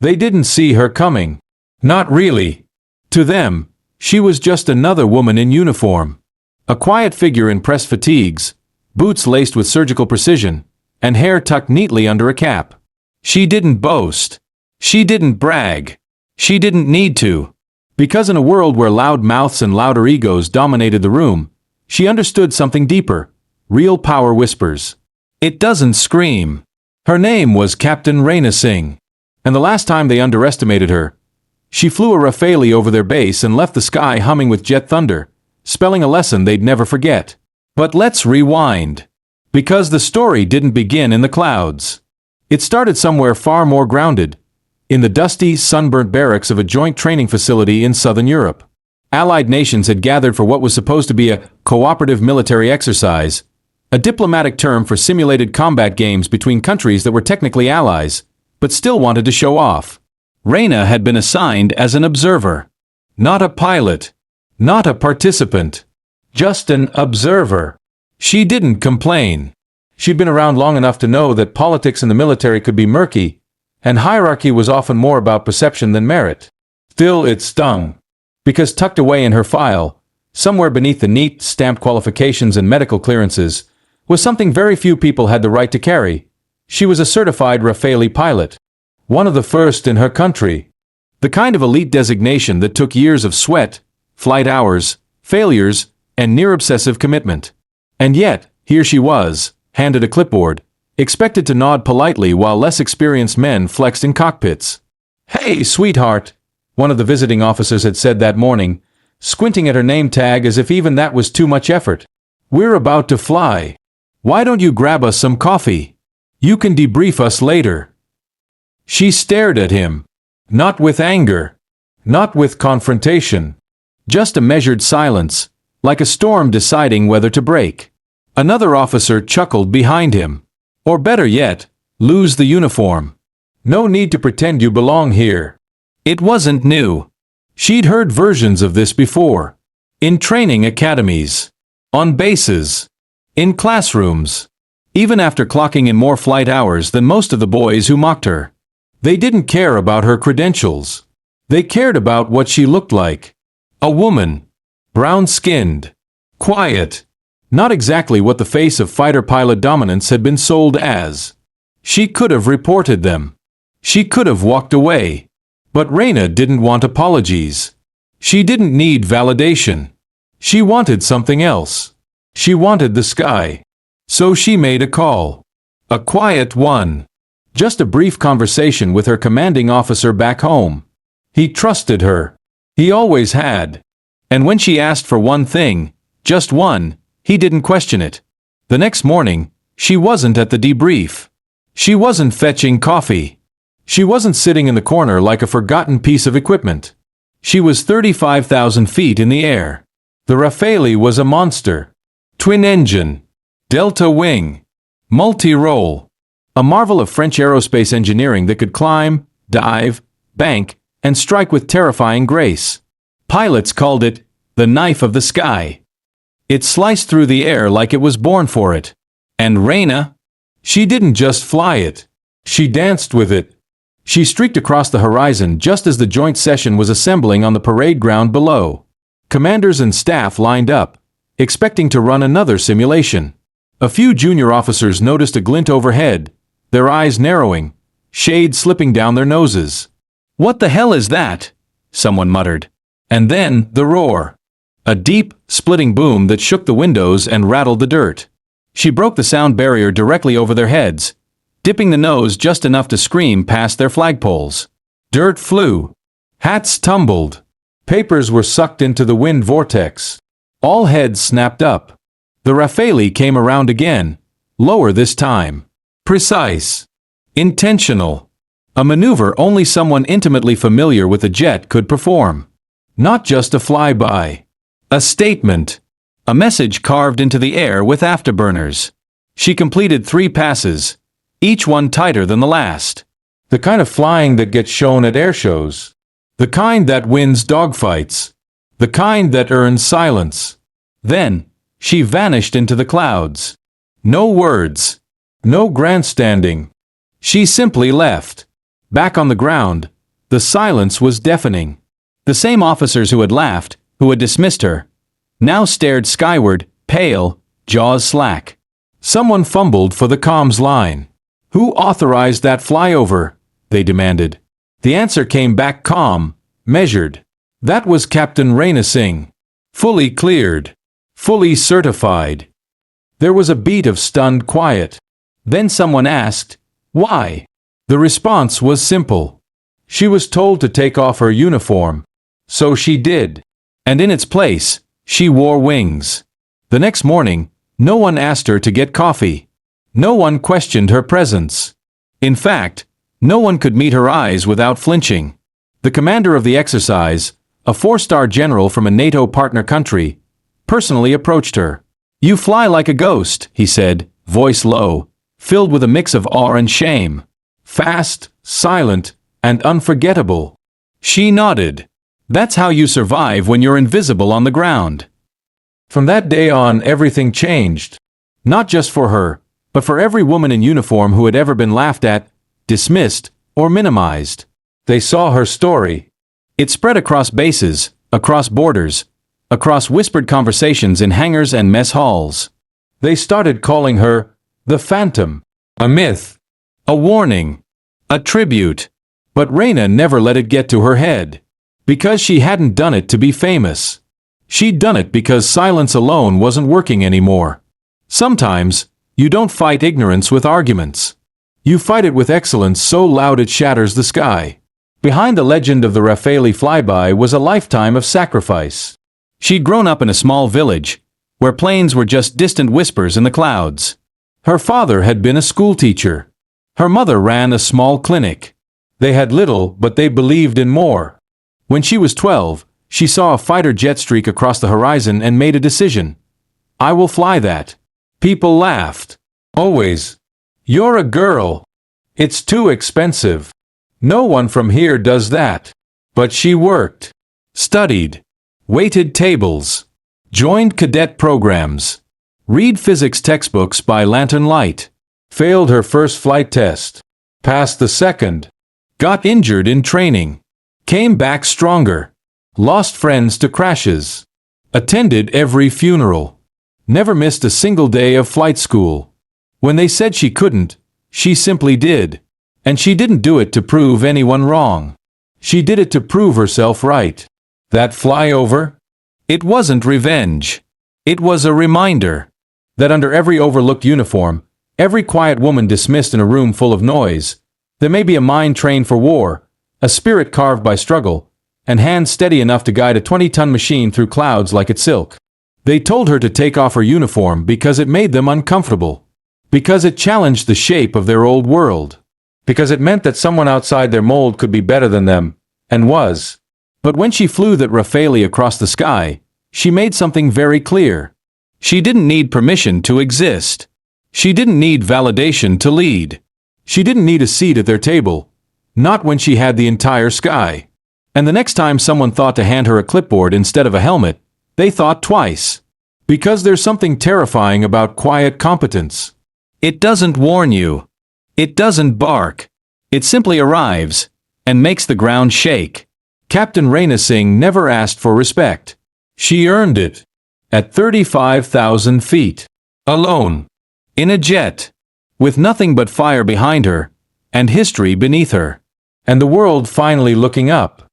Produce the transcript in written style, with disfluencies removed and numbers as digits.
They didn't see her coming. Not really. To them, she was just another woman in uniform. A quiet figure in press fatigues, boots laced with surgical precision, and hair tucked neatly under a cap. She didn't boast. She didn't brag. She didn't need to. Because in a world where loud mouths and louder egos dominated the room, she understood something deeper. Real power whispers. It doesn't scream. Her name was Captain Raina Singh. And the last time they underestimated her, she flew a Rafale over their base and left the sky humming with jet thunder, spelling a lesson they'd never forget. But let's rewind. Because the story didn't begin in the clouds. It started somewhere far more grounded. In the dusty, sunburnt barracks of a joint training facility in southern Europe. Allied nations had gathered for what was supposed to be a cooperative military exercise, a diplomatic term for simulated combat games between countries that were technically allies, but still wanted to show off. Raina had been assigned as an observer. Not a pilot. Not a participant. Just an observer. She didn't complain. She'd been around long enough to know that politics in the military could be murky, and hierarchy was often more about perception than merit. Still, it stung. Because tucked away in her file, somewhere beneath the neat, stamped qualifications and medical clearances, was something very few people had the right to carry. She was a certified Rafale pilot. One of the first in her country. The kind of elite designation that took years of sweat, flight hours, failures, and near-obsessive commitment. And yet, here she was, handed a clipboard, expected to nod politely while less experienced men flexed in cockpits. "Hey, sweetheart," one of the visiting officers had said that morning, squinting at her name tag as if even that was too much effort. "We're about to fly. Why don't you grab us some coffee? You can debrief us later." She stared at him. Not with anger. Not with confrontation. Just a measured silence, like a storm deciding whether to break. Another officer chuckled behind him. Or better yet, lose the uniform. No need to pretend you belong here. It wasn't new. She'd heard versions of this before. In training academies. On bases. In classrooms. Even after clocking in more flight hours than most of the boys who mocked her. They didn't care about her credentials. They cared about what she looked like. A woman. Brown-skinned. Quiet. Not exactly what the face of fighter pilot dominance had been sold as. She could have reported them. She could have walked away. But Raina didn't want apologies. She didn't need validation. She wanted something else. She wanted the sky. So she made a call. A quiet one. Just a brief conversation with her commanding officer back home. He trusted her. He always had. And when she asked for one thing, just one, he didn't question it. The next morning, she wasn't at the debrief. She wasn't fetching coffee. She wasn't sitting in the corner like a forgotten piece of equipment. She was 35,000 feet in the air. The Rafale was a monster. Twin engine. Delta wing. Multi-role. A marvel of French aerospace engineering that could climb, dive, bank, and strike with terrifying grace. Pilots called it the knife of the sky. It sliced through the air like it was born for it. And Raina? She didn't just fly it. She danced with it. She streaked across the horizon just as the joint session was assembling on the parade ground below. Commanders and staff lined up, expecting to run another simulation. A few junior officers noticed a glint overhead, their eyes narrowing, shade slipping down their noses. "What the hell is that?" someone muttered. And then the roar. A deep, splitting boom that shook the windows and rattled the dirt. She broke the sound barrier directly over their heads, dipping the nose just enough to scream past their flagpoles. Dirt flew. Hats tumbled. Papers were sucked into the wind vortex. All heads snapped up. The Rafale came around again, lower this time. Precise. Intentional. A maneuver only someone intimately familiar with a jet could perform. Not just a flyby. A statement. A message carved into the air with afterburners. She completed 3 passes, each one tighter than the last. The kind of flying that gets shown at air shows. The kind that wins dogfights. The kind that earns silence. Then, she vanished into the clouds. No words. No grandstanding. She simply left. Back on the ground, the silence was deafening. The same officers who had laughed, who had dismissed her, now stared skyward, pale, jaws slack. Someone fumbled for the comms line. "Who authorized that flyover?" they demanded. The answer came back calm, measured. That was Captain Reina Singh. Fully cleared. Fully certified. There was a beat of stunned quiet. Then someone asked, "Why?" The response was simple. She was told to take off her uniform. So she did. And in its place, she wore wings. The next morning, no one asked her to get coffee. No one questioned her presence. In fact, no one could meet her eyes without flinching. The commander of the exercise, a 4-star general from a NATO partner country, personally approached her. "You fly like a ghost," he said, voice low, filled with a mix of awe and shame. "Fast, silent, and unforgettable." She nodded. "That's how you survive when you're invisible on the ground." From that day on, everything changed. Not just for her, but for every woman in uniform who had ever been laughed at, dismissed, or minimized. They saw her story. It spread across bases, across borders, across whispered conversations in hangars and mess halls. They started calling her the Phantom, a myth, a warning, a tribute. But Reina never let it get to her head. Because she hadn't done it to be famous. She'd done it because silence alone wasn't working anymore. Sometimes, you don't fight ignorance with arguments. You fight it with excellence so loud it shatters the sky. Behind the legend of the Rafale flyby was a lifetime of sacrifice. She'd grown up in a small village, where planes were just distant whispers in the clouds. Her father had been a schoolteacher. Her mother ran a small clinic. They had little, but they believed in more. When she was 12, she saw a fighter jet streak across the horizon and made a decision. "I will fly that." People laughed. Always. "You're a girl. It's too expensive. No one from here does that." But she worked. Studied. Waited tables. Joined cadet programs. Read physics textbooks by lantern light. Failed her first flight test. Passed the second. Got injured in training. Came back stronger. Lost friends to crashes. Attended every funeral. Never missed a single day of flight school. When they said she couldn't, she simply did. And she didn't do it to prove anyone wrong. She did it to prove herself right. That flyover? It wasn't revenge. It was a reminder that under every overlooked uniform, every quiet woman dismissed in a room full of noise, there may be a mind trained for war, a spirit carved by struggle, and hands steady enough to guide a 20-ton machine through clouds like it's silk. They told her to take off her uniform because it made them uncomfortable. Because it challenged the shape of their old world. Because it meant that someone outside their mold could be better than them, and was. But when she flew that Rafale across the sky, she made something very clear. She didn't need permission to exist. She didn't need validation to lead. She didn't need a seat at their table. Not when she had the entire sky. And the next time someone thought to hand her a clipboard instead of a helmet, they thought twice. Because there's something terrifying about quiet competence. It doesn't warn you. It doesn't bark. It simply arrives, and makes the ground shake. Captain Reina Singh never asked for respect. She earned it. At 35,000 feet. Alone. In a jet. With nothing but fire behind her, and history beneath her. And the world finally looking up.